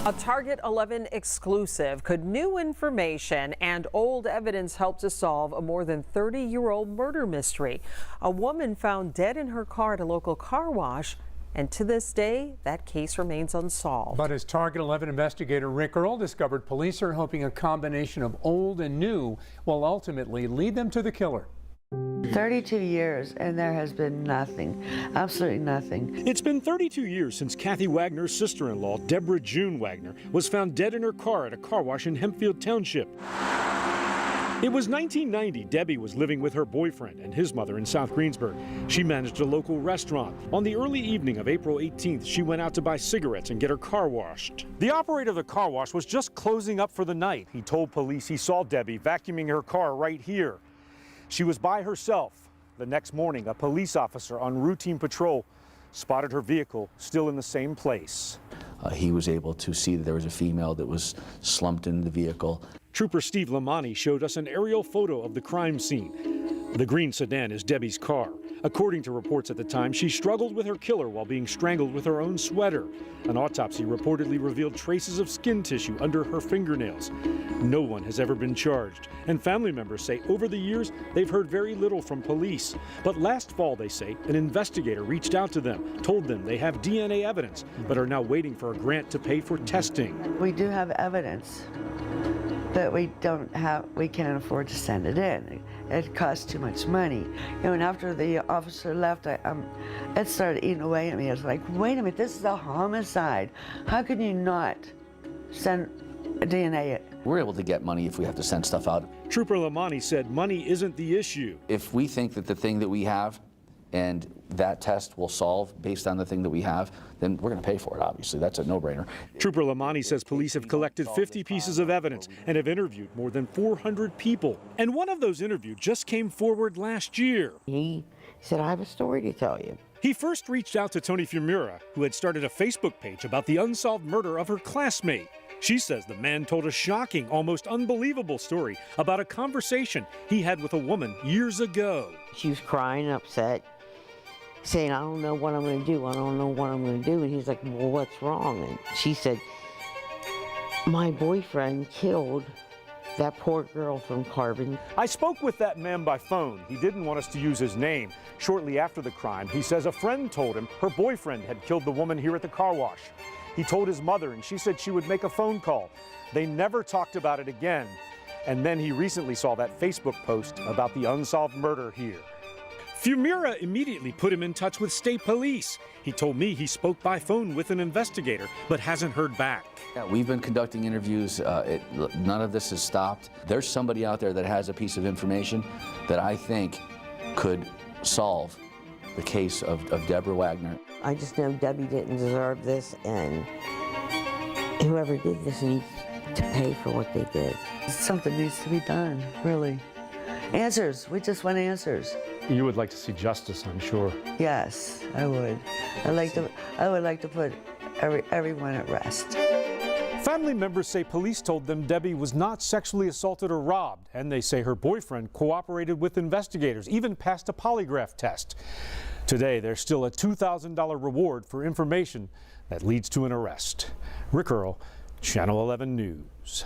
A Target 11 exclusive. Could new information and old evidence help to solve a more than 30-year-old murder mystery? A woman found dead in her car at a local car wash, and to this day, that case remains unsolved. But as Target 11 investigator Rick Earl discovered, police are hoping a combination of old and new will ultimately lead them to the killer. 32 years, and there has been nothing, absolutely nothing. It's been 32 years since Kathy Wagner's sister-in-law, Deborah June Wagner, was found dead in her car at a car wash in Hempfield Township. It was 1990. Debbie was living with her boyfriend and his mother in South Greensburg. She managed a local restaurant. On the early evening of April 18th, she went out to buy cigarettes and get her car washed. The operator of the car wash was just closing up for the night. He told police he saw Debbie vacuuming her car right here. She was by herself. The next morning, a police officer on routine patrol spotted her vehicle still in the same place. He was able to see that there was a female that was slumped in the vehicle. Trooper Steve Lamani showed us an aerial photo of the crime scene. The green sedan is Debbie's car. According to reports at the time, she struggled with her killer while being strangled with her own sweater. An autopsy reportedly revealed traces of skin tissue under her fingernails. No one has ever been charged, and family members say over the years they've heard very little from police. But last fall, they say, an investigator reached out to them, told them they have DNA evidence, but are now waiting for a grant to pay for testing. We do have evidence, but we can't afford to send it in. It costs too much money. You know, and after the officer left, it started eating away at me. I was like, wait a minute, this is a homicide. How can you not send DNA? We're able to get money if we have to send stuff out. Trooper Lamani said money isn't the issue. If we think that the thing that we have and that test will solve based on the thing that we have, then we're going to pay for it, obviously. That's a no-brainer. Trooper Lamani says police have collected 50 pieces of evidence and have interviewed more than 400 people. And one of those interviews just came forward last year. He said, I have a story to tell you. He first reached out to Tony Fumura, who had started a Facebook page about the unsolved murder of her classmate. She says the man told a shocking, almost unbelievable story about a conversation he had with a woman years ago. She was crying, upset, saying, I don't know what I'm going to do. I don't know what I'm going to do. And he's like, well, what's wrong? And she said, my boyfriend killed that poor girl from Carbon. I spoke with that man by phone. He didn't want us to use his name. Shortly after the crime, he says a friend told him her boyfriend had killed the woman here at the car wash. He told his mother, and she said she would make a phone call. They never talked about it again. And then he recently saw that Facebook post about the unsolved murder here. Fumura immediately put him in touch with state police. He told me he spoke by phone with an investigator, but hasn't heard back. Yeah, we've been conducting interviews. None of this has stopped. There's somebody out there that has a piece of information that I think could solve the case of Deborah Wagner. I just know Debbie didn't deserve this, and whoever did this needs to pay for what they did. Something needs to be done, really. Answers. We just want answers. You would like to see justice, I'm sure. Yes, I would. I would like to put everyone at rest. Family members say police told them Debbie was not sexually assaulted or robbed, and they say her boyfriend cooperated with investigators, even passed a polygraph test. Today, there's still a $2,000 reward for information that leads to an arrest. Rick Earl, Channel 11 News.